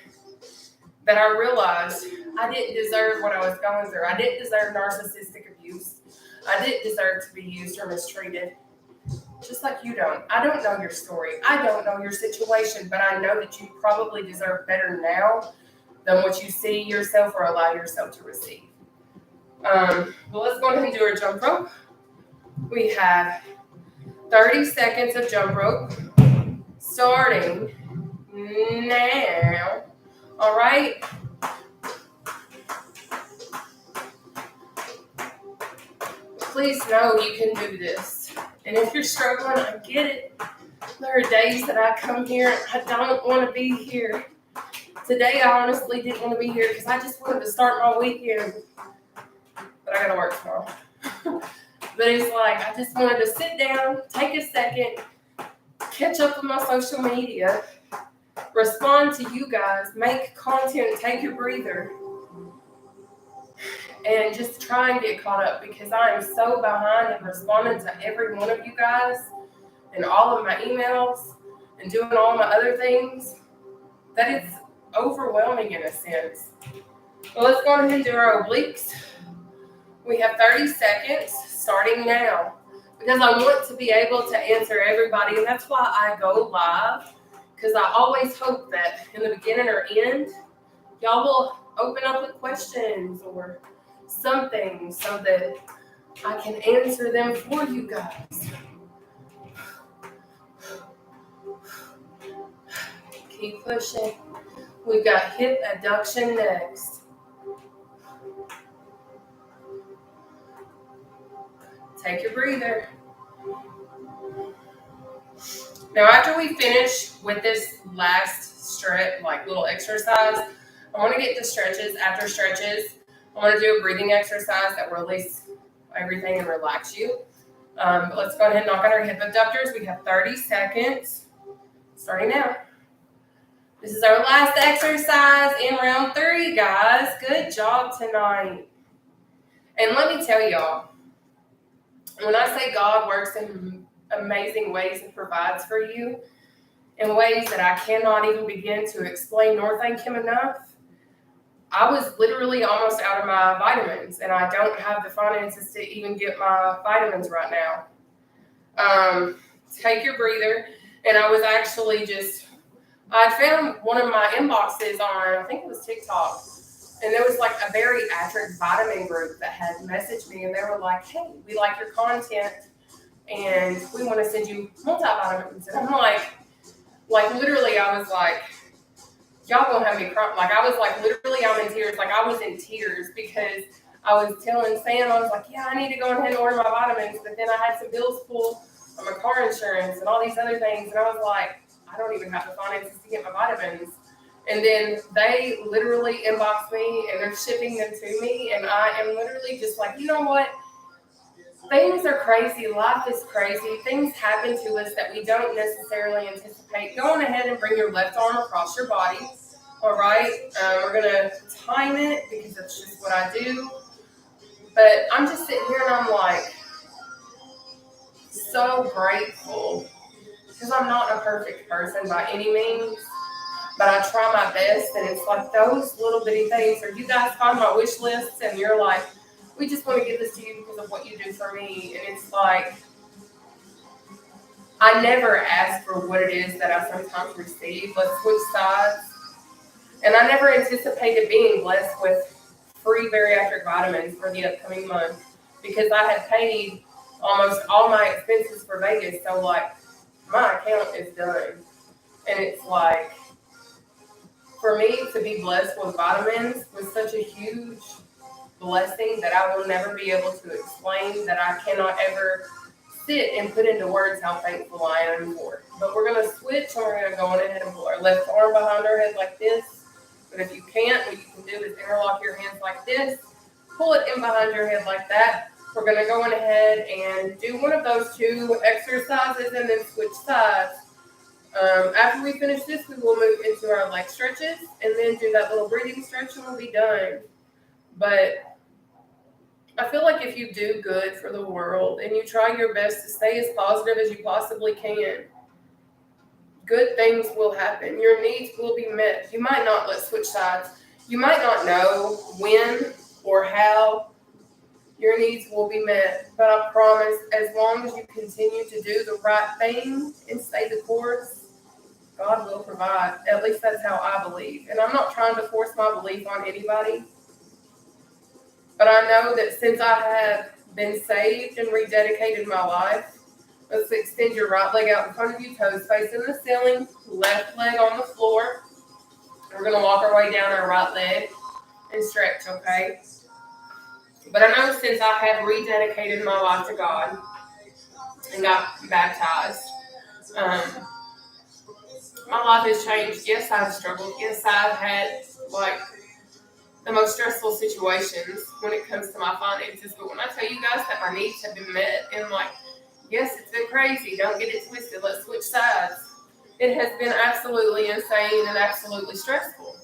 that I realized I didn't deserve what I was going through. I didn't deserve narcissistic abuse. I didn't deserve to be used or mistreated. Just like you don't. I don't know your story. I don't know your situation, but I know that you probably deserve better now than what you see yourself or allow yourself to receive. Well, let's go ahead and do our jump rope. We have 30 seconds of jump rope starting now. All right. Please know you can do this. And if you're struggling, I get it. There are days that I come here and I don't want to be here. Today, I honestly didn't want to be here because I just wanted to start my weekend. But I got to work tomorrow. But it's like, I just wanted to sit down, take a second, catch up with my social media, respond to you guys, make content, take your breather, and just try and get caught up because I am so behind in responding to every one of you guys and all of my emails and doing all my other things that it's overwhelming in a sense. Well, let's go ahead and do our obliques. We have 30 seconds starting now because I want to be able to answer everybody, and that's why I go live, because I always hope that in the beginning or end, y'all will open up with questions or something so that I can answer them for you guys. Keep pushing. We've got hip adduction next. Take your breather. Now, after we finish with this last stretch, like little exercise, I want to get to stretches. After stretches, I want to do a breathing exercise that will release everything and relax you. But let's go ahead and knock out our hip abductors. We have 30 seconds starting now. This is our last exercise in round 3, guys. Good job tonight. And let me tell y'all, when I say God works in amazing ways and provides for you in ways that I cannot even begin to explain nor thank him enough, I was literally almost out of my vitamins, and I don't have the finances to even get my vitamins right now. Take your breather. And I was actually I found one of my inboxes on, I think it was TikTok, and there was like a bariatric vitamin group that had messaged me, and they were like, hey, we like your content, and we want to send you multivitamins. And I'm like literally, I was like, y'all gonna have me cry. Like, I was like, literally, I'm in tears. Like, I was in tears because I was telling Sam, I was like, yeah, I need to go ahead and order my vitamins. But then I had some bills pulled on my car insurance and all these other things. And I was like, I don't even have the finances to get my vitamins. And then they literally inboxed me and they're shipping them to me. And I am literally just like, you know what? Things are crazy. Life is crazy. Things happen to us that we don't necessarily anticipate. Go on ahead and bring your left arm across your body. All right. We're going to time it because that's just what I do. But I'm just sitting here and I'm like so grateful because I'm not a perfect person by any means. But I try my best. And it's like those little bitty things. Or you guys find my wish lists and you're like, we just want to give this to you because of what you do for me. And it's like, I never ask for what it is that I sometimes receive. Let's switch sides. And I never anticipated being blessed with free bariatric vitamins for the upcoming month because I had paid almost all my expenses for Vegas. So, like, my account is done. And it's like, for me to be blessed with vitamins was such a huge blessing that I will never be able to explain, that I cannot ever sit and put into words how thankful I am for. But we're going to switch and we're going to go on ahead and pull our left arm behind our head like this. But if you can't, what you can do is interlock your hands like this, pull it in behind your head like that. We're going to go on ahead and do one of those two exercises and then switch sides. After we finish this, we will move into our leg stretches and then do that little breathing stretch and we'll be done. But I feel like if you do good for the world and you try your best to stay as positive as you possibly can, good things will happen. Your needs will be met. You might not, let's switch sides. You might not know when or how your needs will be met, but I promise as long as you continue to do the right thing and stay the course, God will provide. At least that's how I believe. And I'm not trying to force my belief on anybody. But I know that since I have been saved and rededicated my life, let's extend your right leg out in front of you, toes facing the ceiling, left leg on the floor. We're going to walk our way down our right leg and stretch, okay? But I know since I have rededicated my life to God and got baptized, my life has changed. Yes, I've struggled. Yes, I've had, like, the most stressful situations when it comes to my finances. But when I tell you guys that my needs have been met, and, like, yes, it's been crazy. Don't get it twisted. Let's switch sides. It has been absolutely insane and absolutely stressful.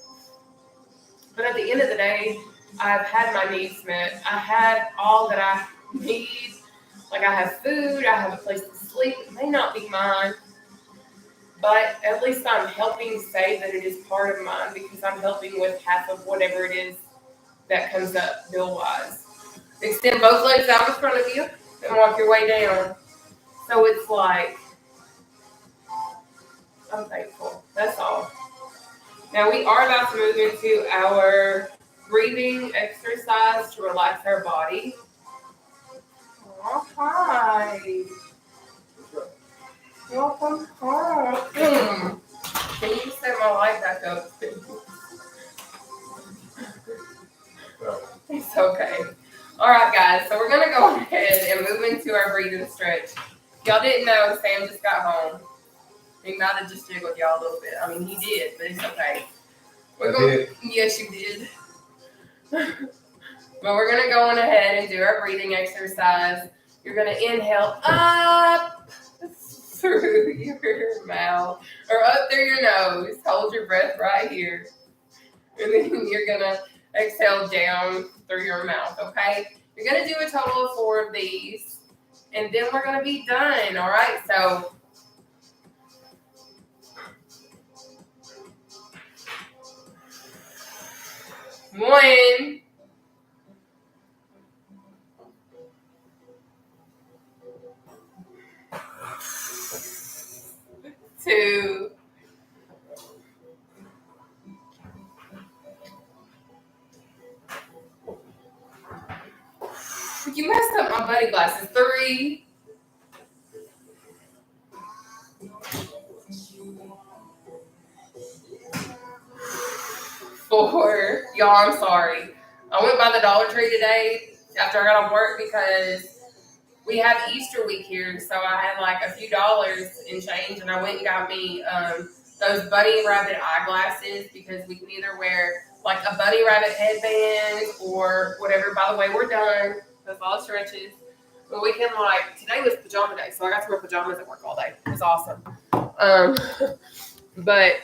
But at the end of the day, I've had my needs met. I had all that I need. Like, I have food. I have a place to sleep. It may not be mine, but at least I'm helping say that it is part of mine because I'm helping with half of whatever it is that comes up bill-wise. Extend both legs out in front of you and walk your way down. So it's like, I'm thankful. That's all. Now we are about to move into our breathing exercise to relax our body. Oh, hi. Welcome home. Can you set my light back up? It's okay. All right, guys. So we're going to go ahead and move into our breathing stretch. Y'all didn't know Sam just got home. He might have just jiggled y'all a little bit. I mean, he did, but it's okay. Yes, you did. But we're going to go on ahead and do our breathing exercise. You're going to inhale up through your mouth or up through your nose. Hold your breath right here. And then you're going to exhale down through your mouth, okay? You're going to do a total of 4 of these. And then we're going to be done, all right? So, one, 2, 3. You messed up my buddy glasses. 3, 4. Y'all, I'm sorry. I went by the Dollar Tree today after I got off work because we have Easter week here, so I had like a few dollars in change, and I went and got me those bunny rabbit eyeglasses because we can either wear like a bunny rabbit headband or whatever. By the way, we're done. That's all the stretches. But we can, like, today was pajama day, so I got to wear pajamas at work all day. It was awesome. But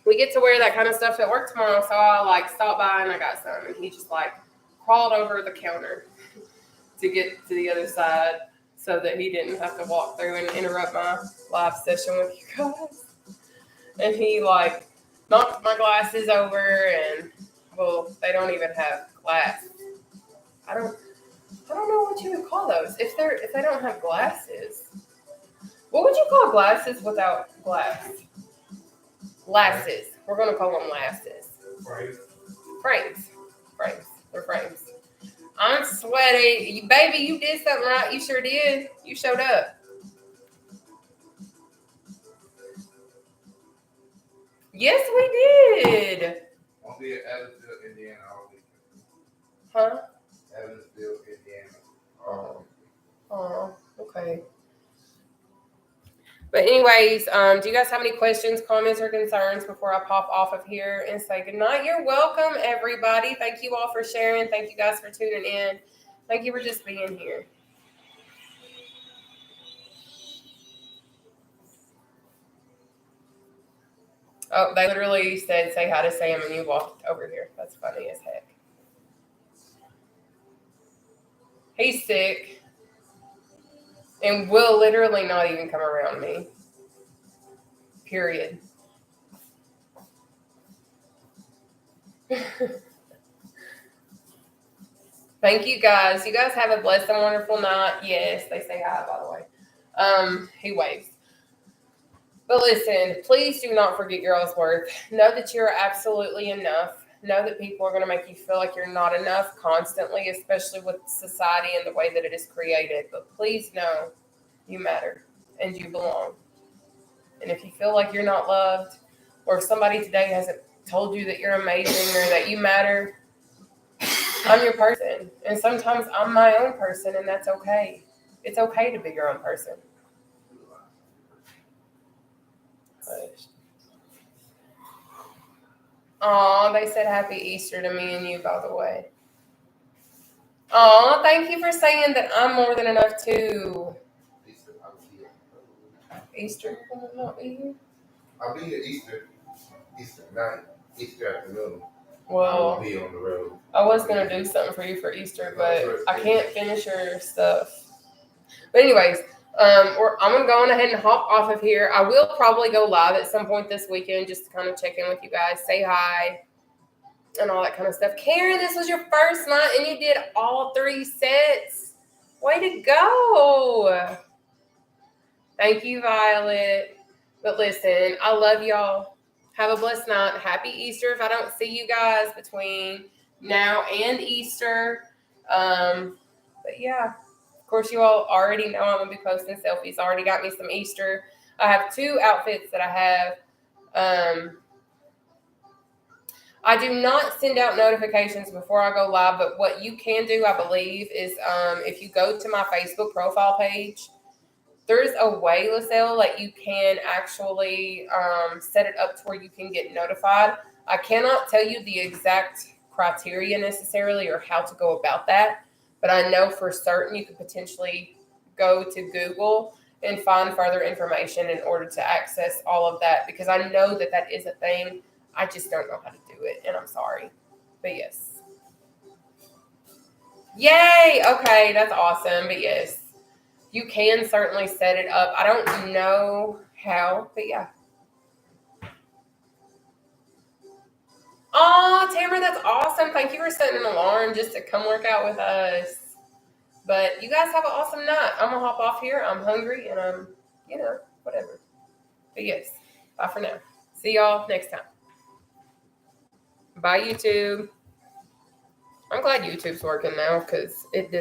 we get to wear that kind of stuff at work tomorrow, so I like stopped by and I got some, and he just like crawled over the counter to get to the other side so that he didn't have to walk through and interrupt my live session with you guys. And he like knocked my glasses over, and well, they don't even have glass. I don't know what you would call those if they don't have glasses. What would you call glasses without glass? Lasses. We're gonna call them lasses. Frames. Frames. frames. They're frames. I'm sweaty. Baby, you did something right. You sure did. You showed up. Yes, we did. I'll be at Evansville, Indiana all weekend. Huh? Evansville, Indiana. Oh, okay. But anyways, do you guys have any questions, comments, or concerns before I pop off of here and say goodnight? You're welcome, everybody. Thank you all for sharing. Thank you guys for tuning in. Thank you for just being here. Oh, they literally said, say hi to Sam, and you walked over here. That's funny as heck. He's sick and will literally not even come around me. Period. Thank you guys. You guys have a blessed and wonderful night. Yes, they say hi, by the way. He waves. But listen, please do not forget your all's worth. Know that you're absolutely enough. Know that people are going to make you feel like you're not enough constantly, especially with society and the way that it is created. But please know you matter and you belong. And if you feel like you're not loved, or if somebody today hasn't told you that you're amazing or that you matter, I'm your person. And sometimes I'm my own person, and that's okay. It's okay to be your own person. Oh, they said happy Easter to me and you, by the way. Oh, thank you for saying that I'm more than enough too. Easter will not be here? I'll be here Easter night, Easter afternoon. Well, I'll be on the road. I was going to do something for you for Easter, but I can't finish your stuff. But anyways, I'm going to go on ahead and hop off of here. I will probably go live at some point this weekend just to kind of check in with you guys, say hi, and all that kind of stuff. Karen, this was your first night, and you did all 3 sets. Way to go. Thank you, Violet. But listen, I love y'all. Have a blessed night. Happy Easter if I don't see you guys between now and Easter. But yeah. Of course, you all already know I'm going to be posting selfies. I already got me some Easter. I have 2 outfits that I have. I do not send out notifications before I go live, but what you can do, I believe, is if you go to my Facebook profile page, there's a way, Lacelle, that you can actually set it up to where you can get notified. I cannot tell you the exact criteria necessarily or how to go about that. But I know for certain you could potentially go to Google and find further information in order to access all of that, because I know that that is a thing. I just don't know how to do it, and I'm sorry. But yes. Yay! Okay, that's awesome. But yes, you can certainly set it up. I don't know how, but yeah. Oh, Tamara, that's awesome. Thank you for setting an alarm just to come work out with us. But you guys have an awesome night. I'm going to hop off here. I'm hungry and I'm, whatever. But yes, bye for now. See y'all next time. Bye, YouTube. I'm glad YouTube's working now because it did.